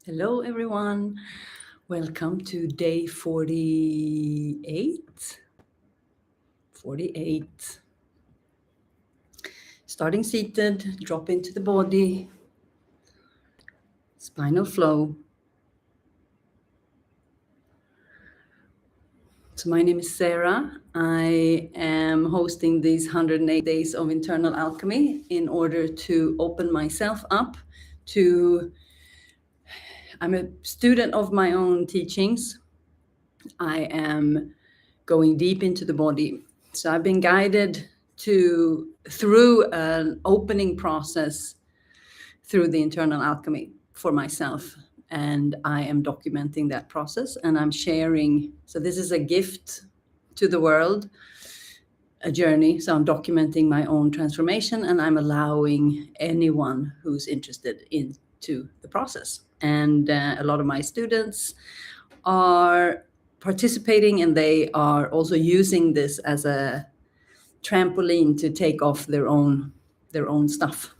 Hello, everyone. Welcome to day 48. 48. Starting seated, drop into the body, spinal flow. So my name is Sara. I am hosting these 108 days of internal alchemy in order to open myself up to. I'm a student of my own teachings. I am going deep into the body. So I've been guided through an opening process through the internal alchemy for myself. And I am documenting that process and I'm sharing. So this is a gift to the world, a journey. So I'm documenting my own transformation and I'm allowing anyone who's interested into the process. And a lot of my students are participating and they are also using this as a trampoline to take off their own stuff.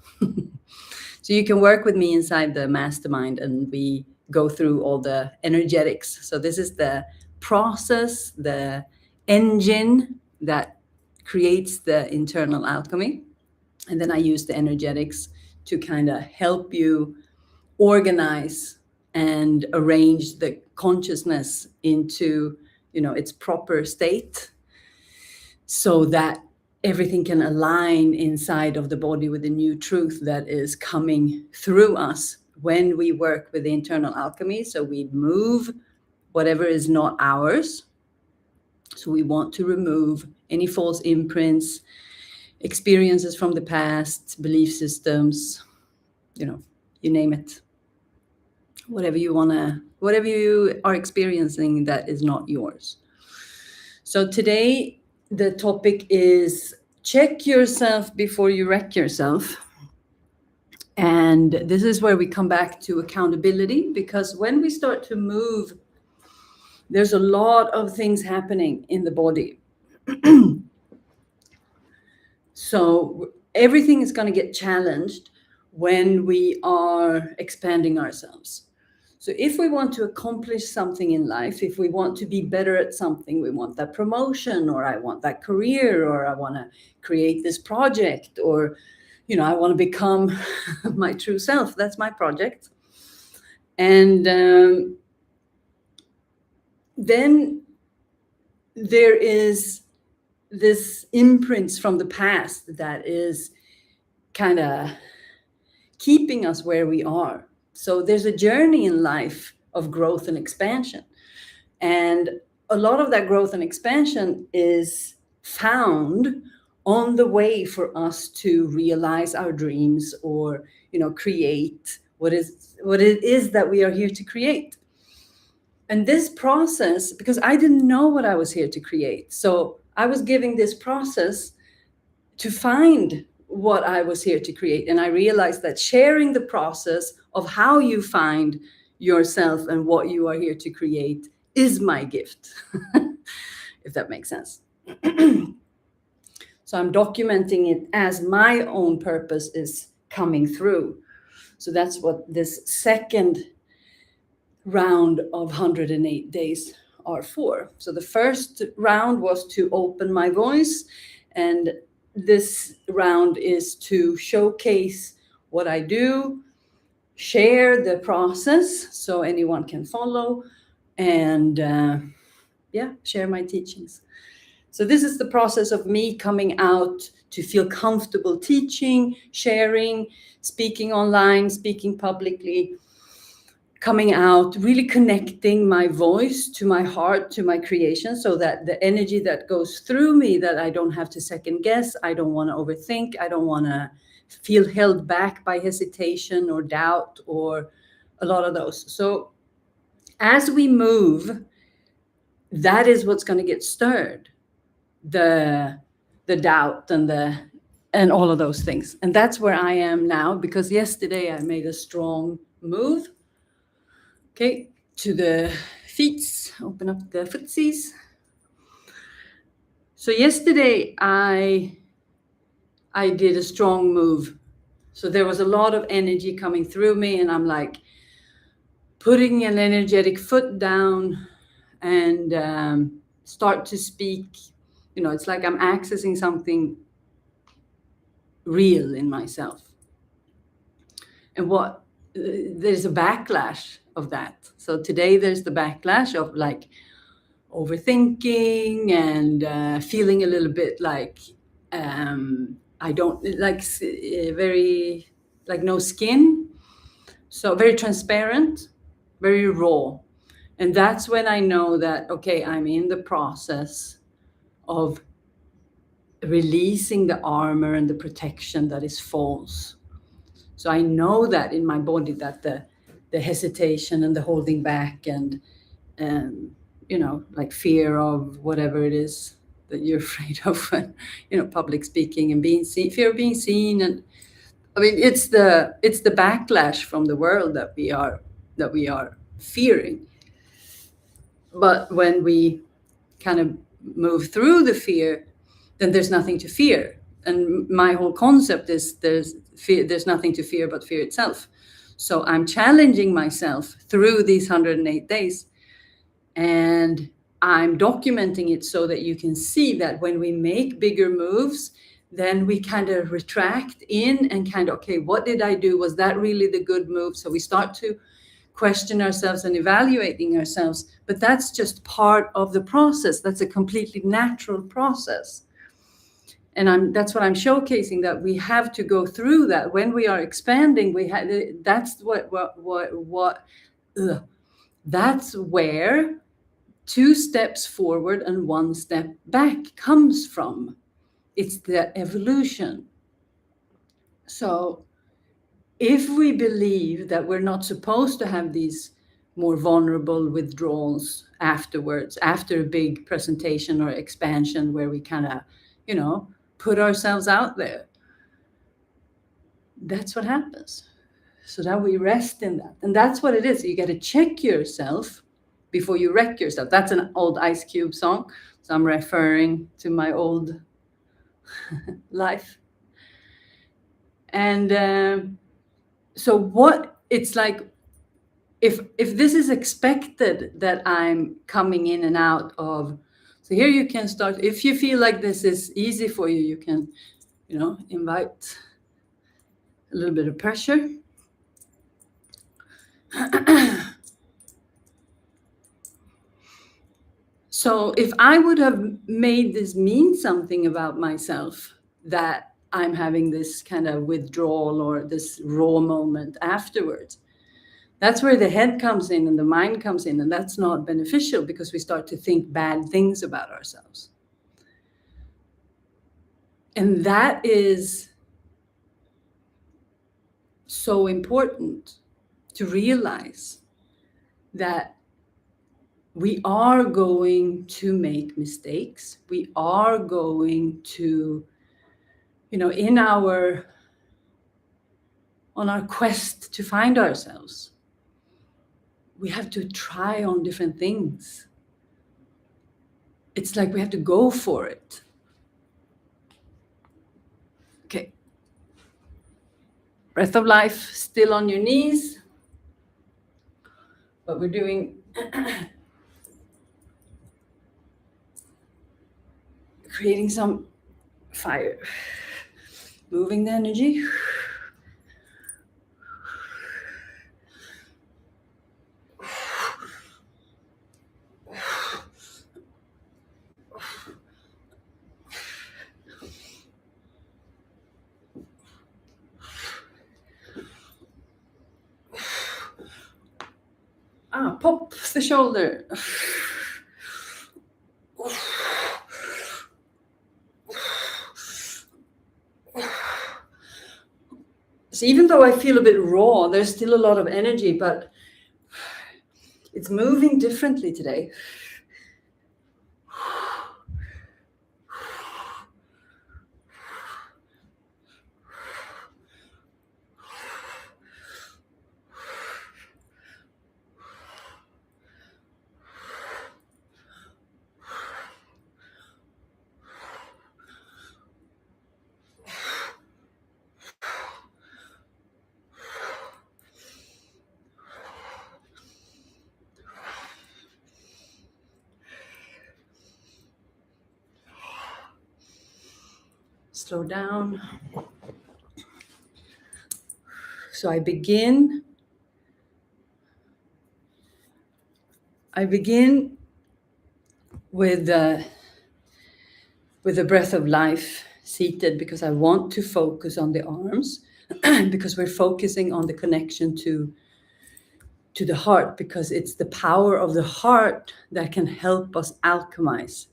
So you can work with me inside the mastermind and we go through all the energetics. So this is the process, the engine that creates the internal alchemy. And then I use the energetics to kind of help you organize and arrange the consciousness into, its proper state so that everything can align inside of the body with the new truth that is coming through us when we work with the internal alchemy. So we move whatever is not ours. So we want to remove any false imprints, experiences from the past, belief systems, you name it. Whatever you are experiencing that is not yours. So today the topic is check yourself before you wreck yourself. And this is where we come back to accountability, because when we start to move, there's a lot of things happening in the body. So everything is going to get challenged when we are expanding ourselves. So if we want to accomplish something in life, if we want to be better at something, we want that promotion, or I want that career, or I want to create this project, or, I want to become my true self. That's my project. And then there is this imprints from the past that is kind of keeping us where we are. So there's a journey in life of growth and expansion. And a lot of that growth and expansion is found on the way for us to realize our dreams or, create what it is that we are here to create. And this process, because I didn't know what I was here to create. So I was giving this process to find what I was here to create. And I realized that sharing the process of how you find yourself and what you are here to create is my gift, if that makes sense. So I'm documenting it as my own purpose is coming through. So that's what this second round of 108 days are for. So the first round was to open my voice, and this round is to showcase what I do, share the process so anyone can follow, and share my teachings. So this is the process of me coming out to feel comfortable teaching, sharing, speaking online, speaking publicly, coming out, really connecting my voice to my heart, to my creation, so that the energy that goes through me, that I don't have to second guess, I don't want to overthink, I don't want to feel held back by hesitation or doubt or a lot of those. So as we move, that is what's going to get stirred, the doubt and all of those things. And that's where I am now, because yesterday I made a strong move. Okay, to the feet, open up the footsies. So yesterday I did a strong move. So there was a lot of energy coming through me and I'm like, putting an energetic foot down and start to speak. It's like I'm accessing something real in myself. And there's a backlash of that. So today there's the backlash of like overthinking and feeling a little bit like I don't like very like no skin. So very transparent, very raw. And that's when I know that, okay, I'm in the process of releasing the armor and the protection that is false. So I know that in my body that the hesitation and the holding back and like fear of whatever it is that you're afraid of, public speaking and being seen, fear of being seen, and I mean it's the backlash from the world that we are fearing. But when we kind of move through the fear, then there's nothing to fear. And my whole concept is there's nothing to fear but fear itself. So I'm challenging myself through these 108 days, and I'm documenting it so that you can see that when we make bigger moves, then we kind of retract in and kind of, okay, what did I do? Was that really the good move? So we start to question ourselves and evaluating ourselves, but that's just part of the process. That's a completely natural process. And that's what I'm showcasing, that we have to go through that when we are expanding. That's that's where 2 steps forward and 1 step back comes from. It's the evolution. So if we believe that we're not supposed to have these more vulnerable withdrawals afterwards, after a big presentation or expansion where we kind of, put ourselves out there, that's what happens. So that we rest in that. And that's what it is. You got to check yourself before you wreck yourself. That's an old Ice Cube song. So I'm referring to my old life. And so what it's like, if this is expected that I'm coming in and out of, so here you can start. If you feel like this is easy for you, you can, invite a little bit of pressure. So if I would have made this mean something about myself, that I'm having this kind of withdrawal or this raw moment afterwards, that's where the head comes in and the mind comes in, and that's not beneficial because we start to think bad things about ourselves. And that is so important to realize, that we are going to make mistakes. We are going to, on our quest to find ourselves, we have to try on different things. It's like we have to go for it. Okay. Breath of life, still on your knees. But we're doing creating some fire. Moving the energy. Pop the shoulder. So even though I feel a bit raw, there's still a lot of energy, but it's moving differently today. Slow down. So I begin with the breath of life, seated, because I want to focus on the arms, because we're focusing on the connection to the heart, because it's the power of the heart that can help us alchemize.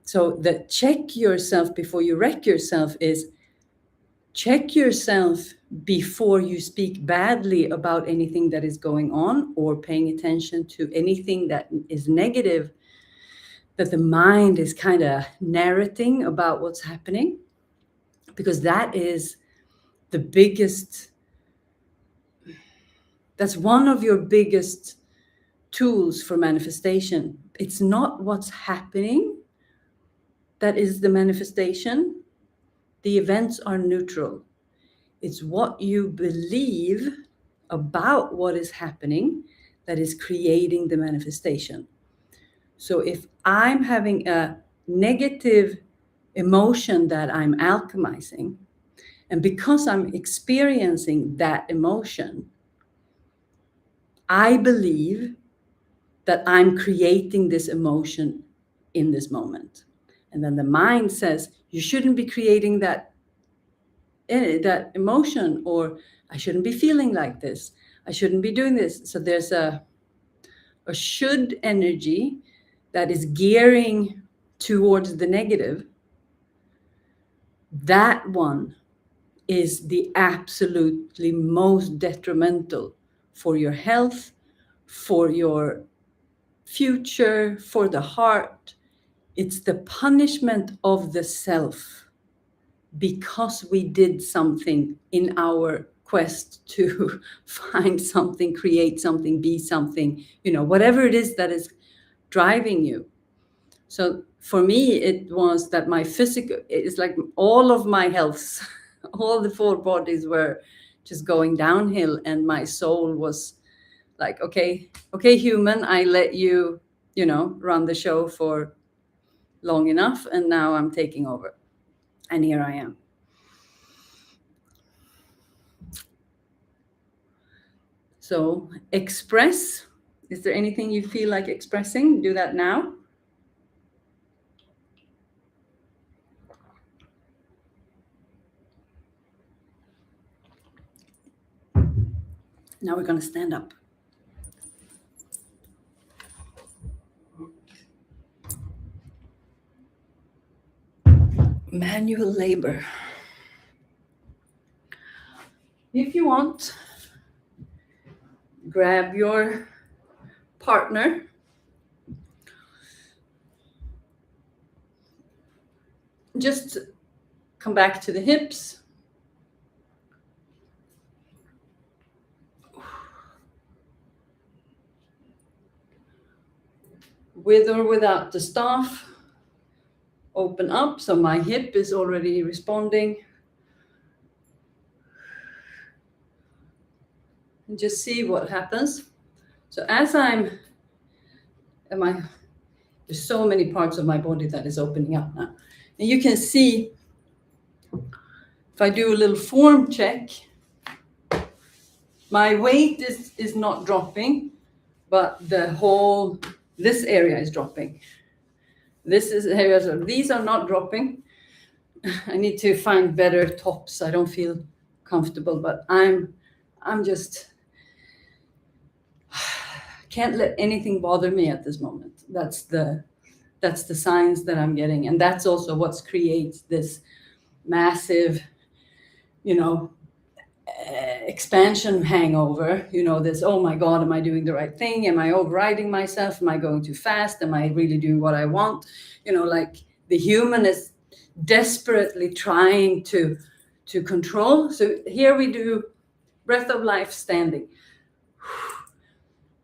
So the check yourself before you wreck yourself is check yourself before you speak badly about anything that is going on or paying attention to anything that is negative, that the mind is kind of narrating about what's happening, because that is the biggest, that's one of your biggest tools for manifestation. It's not what's happening that is the manifestation. The events are neutral. It's what you believe about what is happening that is creating the manifestation. So if I'm having a negative emotion that I'm alchemizing, and because I'm experiencing that emotion, I believe that I'm creating this emotion in this moment. And then the mind says, you shouldn't be creating that emotion, or I shouldn't be feeling like this. I shouldn't be doing this. So there's a should energy that is gearing towards the negative. That one is the absolutely most detrimental for your health, for your future, for the heart. It's the punishment of the self because we did something in our quest to find something, create something, be something, whatever it is that is driving you. So for me, it was that my physical, it's like all of my health, all the 4 bodies were just going downhill, and my soul was like, okay, human, I let you, run the show for long enough, and now I'm taking over. And here I am. So express. Is there anything you feel like expressing? Do that now. Now we're going to stand up. Manual labor. If you want, grab your partner. Just come back to the hips. With or without the staff, open up. So my hip is already responding. And just see what happens. So as there's so many parts of my body that is opening up now. And you can see, if I do a little form check, my weight is not dropping, but this area is dropping. These are not dropping. I need to find better tops. I don't feel comfortable, but I'm just can't let anything bother me at this moment. That's the signs that I'm getting, and that's also what creates this massive, expansion hangover. This, oh my God, am I doing the right thing? Am I overriding myself? Am I going too fast? Am I really doing what I want? Like the human is desperately trying to control. So here we do breath of life standing.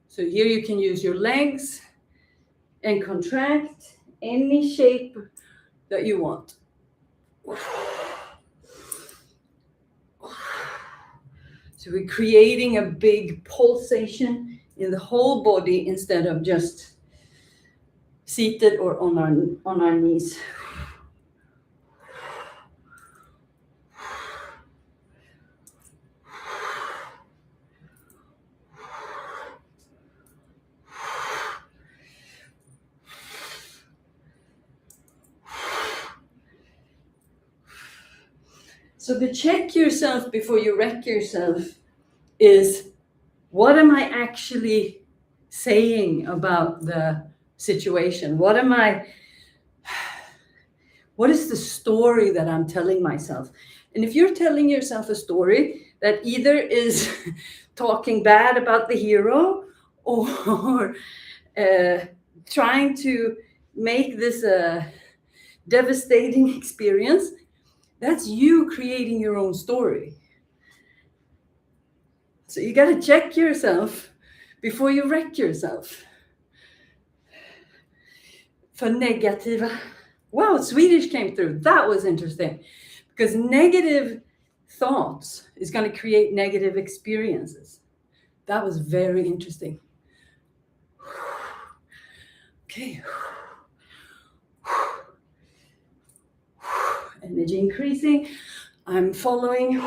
So here you can use your legs and contract any shape that you want. So we're creating a big pulsation in the whole body instead of just seated or on our knees. So the check yourself before you wreck yourself is, what am I actually saying about the situation? What is the story that I'm telling myself? And if you're telling yourself a story that either is talking bad about the hero or trying to make this a devastating experience, that's you creating your own story. So you got to check yourself before you wreck yourself. För negativa. Wow, Swedish came through. That was interesting. Because negative thoughts is going to create negative experiences. That was very interesting. Okay. Energy increasing. I'm following.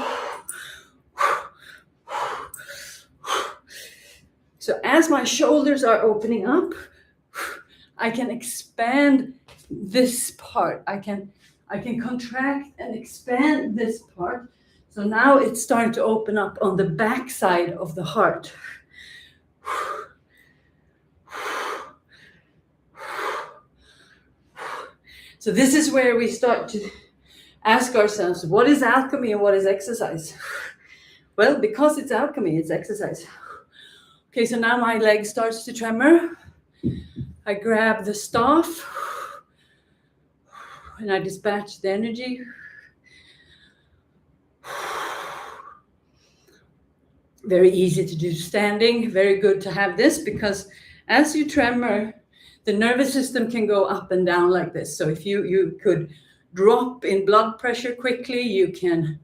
So as my shoulders are opening up, I can expand this part. I can contract and expand this part. So now it's starting to open up on the back side of the heart. So this is where we start to ask ourselves, what is alchemy and what is exercise? Well, because it's alchemy, it's exercise. Okay, so now my leg starts to tremor. I grab the staff and I dispatch the energy. Very easy to do standing. Very good to have this, because as you tremor, the nervous system can go up and down like this. So if you could drop in blood pressure quickly, you can,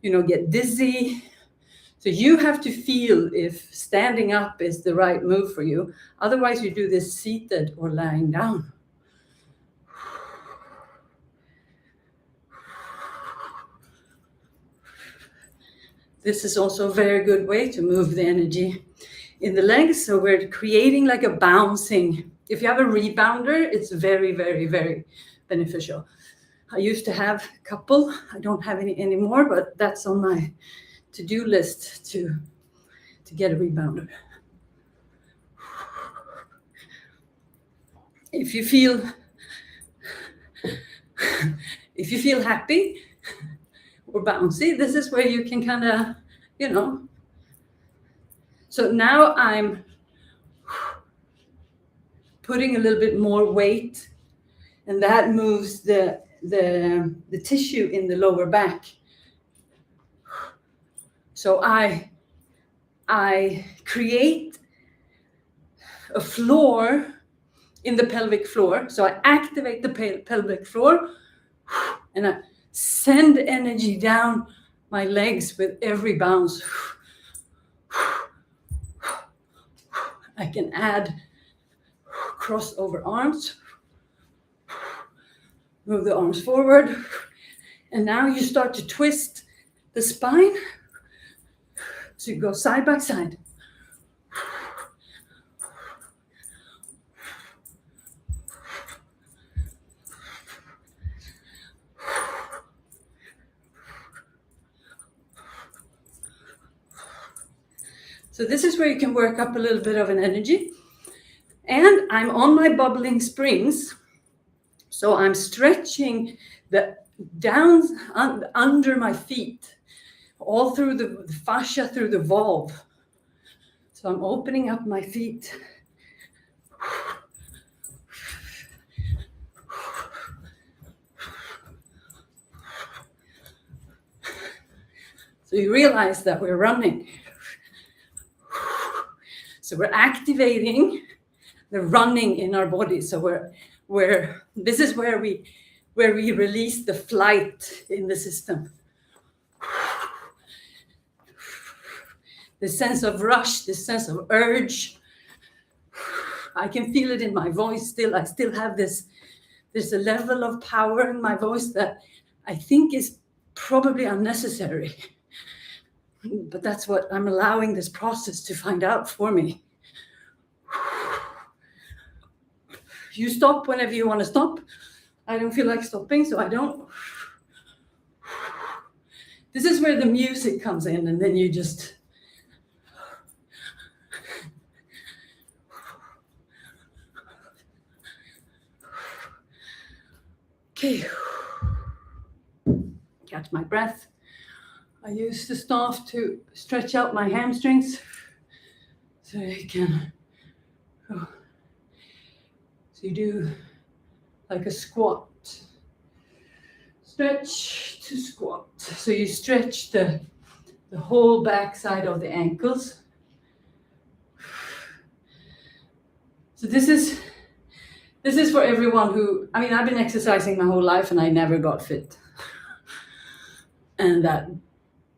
get dizzy. So you have to feel if standing up is the right move for you. Otherwise, you do this seated or lying down. This is also a very good way to move the energy in the legs. So we're creating like a bouncing. If you have a rebounder, it's very, very, very beneficial. I used to have a couple. I don't have any anymore, but that's on my to-do list to get a rebounder. If you feel happy or bouncy, this is where you can kind of, So now I'm putting a little bit more weight, and that moves the tissue in the lower back. So I create a floor in the pelvic floor. So I activate the pelvic floor and I send energy down my legs with every bounce. I can add crossover arms. Move the arms forward. And now you start to twist the spine. So you go side by side. So this is where you can work up a little bit of an energy. And I'm on my bubbling springs. So I'm stretching the down under my feet, all through the fascia, through the valve. So I'm opening up my feet. So you realize that we're running. So we're activating the running in our body. So this is where we release the flight in the system. The sense of rush, the sense of urge. I can feel it in my voice still. I still have there's a level of power in my voice that I think is probably unnecessary. But that's what I'm allowing this process to find out for me. You stop whenever you want to stop. I don't feel like stopping, so I don't. This is where the music comes in, and then you just okay. Catch my breath. I use the staff to stretch out my hamstrings so you can. Oh. So you do like a squat. Stretch to squat. So you stretch the whole back side of the ankles. So this is for everyone who, I mean, I've been exercising my whole life and I never got fit. And that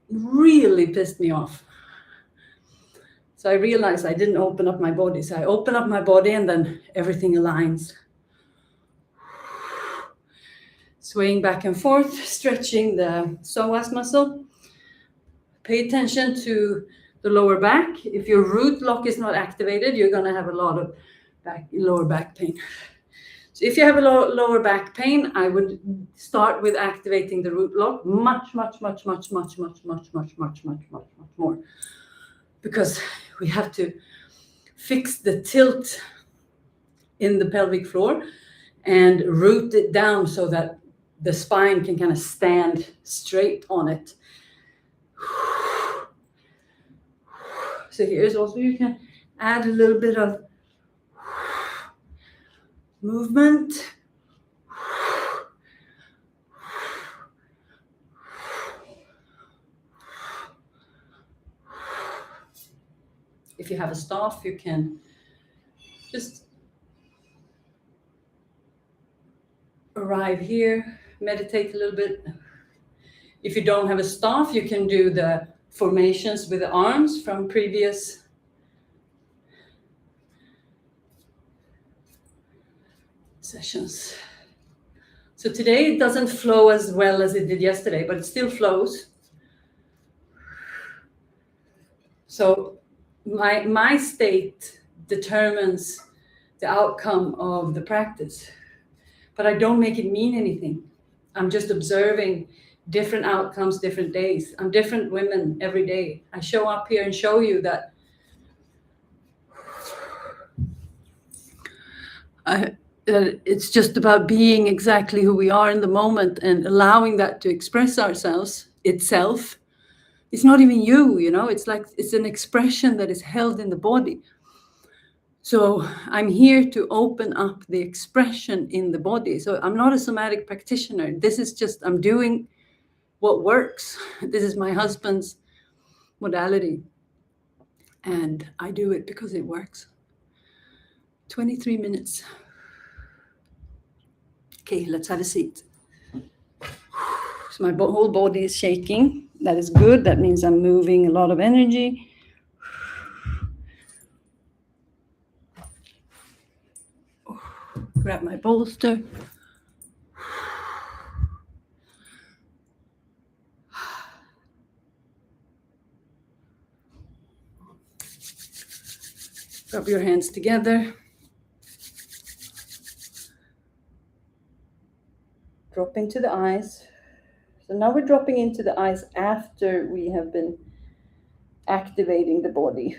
really pissed me off. So I realized I didn't open up my body. So I open up my body and then everything aligns. Swaying back and forth, stretching the psoas muscle. Pay attention to the lower back. If your root lock is not activated, you're going to have a lot of lower back pain. So if you have a lower back pain, I would start with activating the root lock much more. Because we have to fix the tilt in the pelvic floor and root it down so that the spine can kind of stand straight on it. So here's also, you can add a little bit of movement. If you have a staff, you can just arrive here, meditate a little bit. If you don't have a staff, you can do the formations with the arms from previous sessions. So today it doesn't flow as well as it did yesterday, but it still flows. So my state determines the outcome of the practice, but I don't make it mean anything. I'm just observing different outcomes, different days. I'm different women every day. I show up here and show you that it's just about being exactly who we are in the moment and allowing that to express ourselves itself. It's not even you, you know, it's like it's an expression that is held in the body. So I'm here to open up the expression in the body. So I'm not a somatic practitioner. This is just, I'm doing what works. This is my husband's modality. And I do it because it works. 23 minutes. Okay, let's have a seat. So my whole body is shaking. That is good. That means I'm moving a lot of energy. Grab my bolster. Rub your hands together. Drop into the eyes. So now we're dropping into the eyes after we have been activating the body.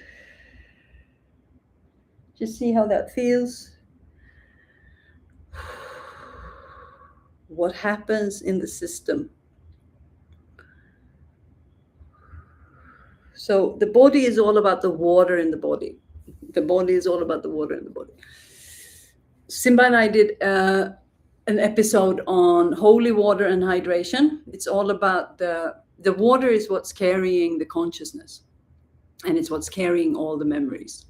Just see how that feels. What happens in the system. So the body is all about the water in the body. The body is all about the water in the body. Simba and I did an episode on holy water and hydration. It's all about the water is what's carrying the consciousness, and it's what's carrying all the memories.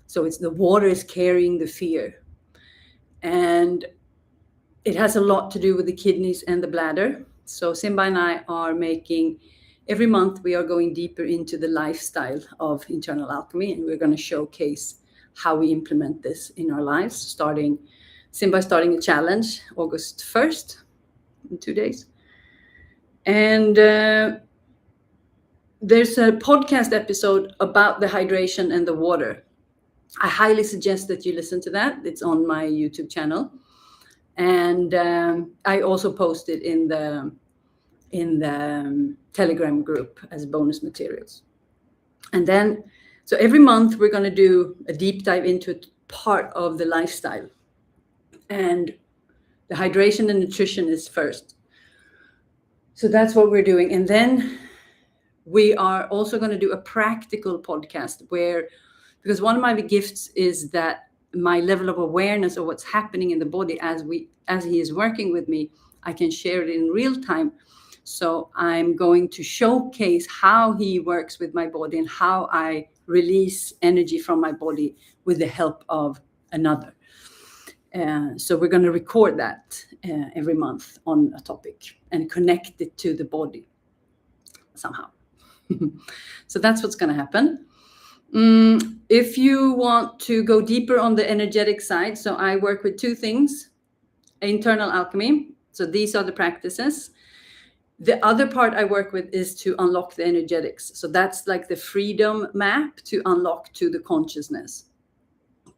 So it's the water is carrying the fear, and it has a lot to do with the kidneys and the bladder. So Simba and I are making, every month we are going deeper into the lifestyle of Internal Alchemy, and we're going to showcase how we implement this in our lives, Simba starting a challenge August 1st, in 2 days. And there's a podcast episode about the hydration and the water. I highly suggest that you listen to that. It's on my YouTube channel. And I also posted in Telegram group as bonus materials. And then, so every month we're going to do a deep dive into a part of the lifestyle. And the hydration and nutrition is first. So that's what we're doing. And then we are also going to do a practical podcast because one of my gifts is that my level of awareness of what's happening in the body as he is working with me, I can share it in real time. So I'm going to showcase how he works with my body and how I release energy from my body with the help of another. So we're going to record that every month on a topic and connect it to the body somehow. So that's what's going to happen. If you want to go deeper on the energetic side, so I work with two things: internal alchemy. So these are the practices. The other part I work with is to unlock the energetics. So that's like the freedom map to unlock to the consciousness,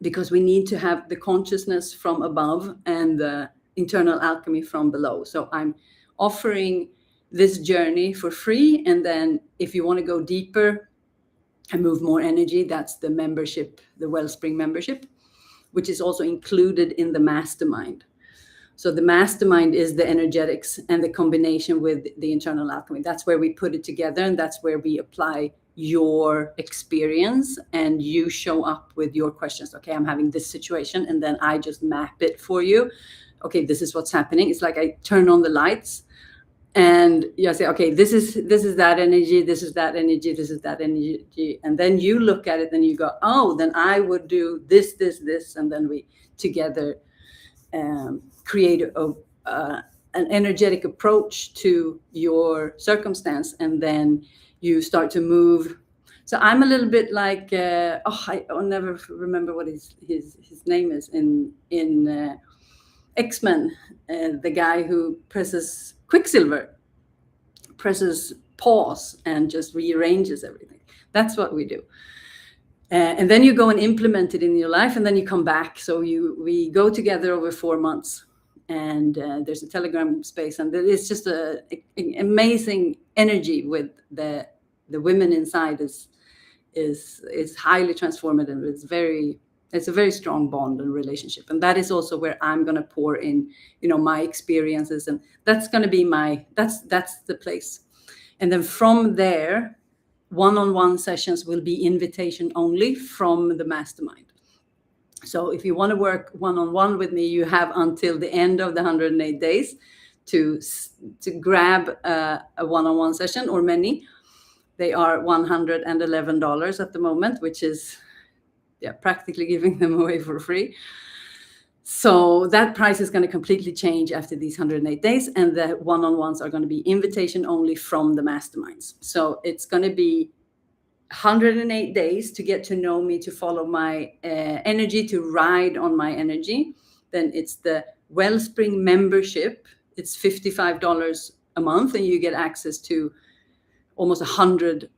because we need to have the consciousness from above and the internal alchemy from below. So I'm offering this journey for free. And then if you want to go deeper and move more energy, that's the membership, the Wellspring membership, which is also included in the mastermind. So the mastermind is the energetics and the combination with the internal alchemy. That's where we put it together, and that's where we apply your experience, and you show up with your questions. Okay, I'm having this situation, and then I just map it for you. Okay, this is what's happening. It's like I turn on the lights, and you say, okay, this is that energy, this is that energy, this is that energy, and then you look at it and you go, oh, then I would do this, and then we together create an energetic approach to your circumstance, and then you start to move. So I'm a little bit like I'll never remember what his name is in X-Men, the guy who presses Quicksilver, presses pause and just rearranges everything. That's what we do. And then you go and implement it in your life, and then you come back. So we go together over 4 months, and there's a Telegram space, and it's just an amazing energy with the women inside. Is highly transformative. It's a very strong bond and relationship, and that is also where I'm going to pour in, my experiences, and that's going to be that's the place. And then from there, one-on-one sessions will be invitation only from the mastermind. So if you want to work one-on-one with me, you have until the end of the 108 days to grab a one-on-one session, or many. They are $111 at the moment, which is practically giving them away for free. So that price is going to completely change after these 108 days, and the one-on-ones are going to be invitation only from the masterminds. So it's going to be 108 days to get to know me, to follow my energy, to ride on my energy. Then it's the Wellspring membership. It's $55 a month, and you get access to almost 100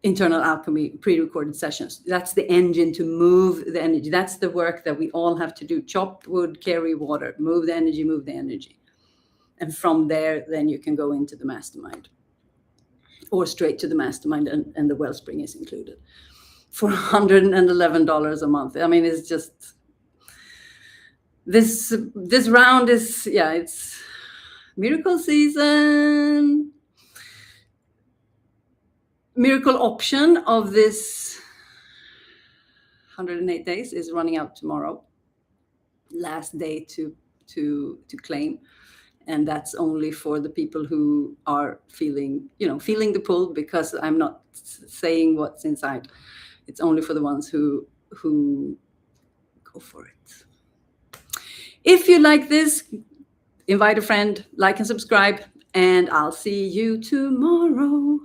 internal alchemy pre-recorded sessions. That's the engine to move the energy. That's the work that we all have to do. Chop wood, carry water, move the energy. And from there, then you can go into the mastermind, or straight to the mastermind, and the Wellspring is included for $111 a month. I mean, it's just, this round is, it's miracle season. Miracle option of this 108 days is running out tomorrow. Last day to claim, and that's only for the people who are feeling the pull, because I'm not saying what's inside. It's only for the ones who go for it. If you like this, invite a friend, like and subscribe, and I'll see you tomorrow.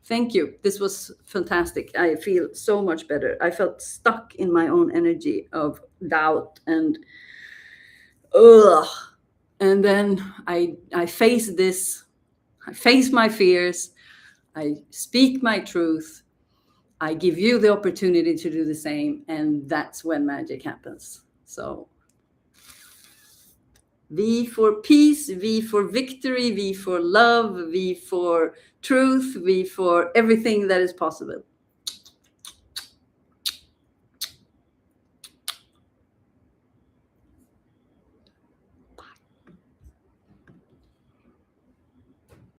Thank you. This was fantastic. I feel so much better. I felt stuck in my own energy of doubt and and then I face this. I face my fears. I speak my truth. I give you the opportunity to do the same, and that's when magic happens. So V for peace, V for victory, V for love, V for truth, V for everything that is possible.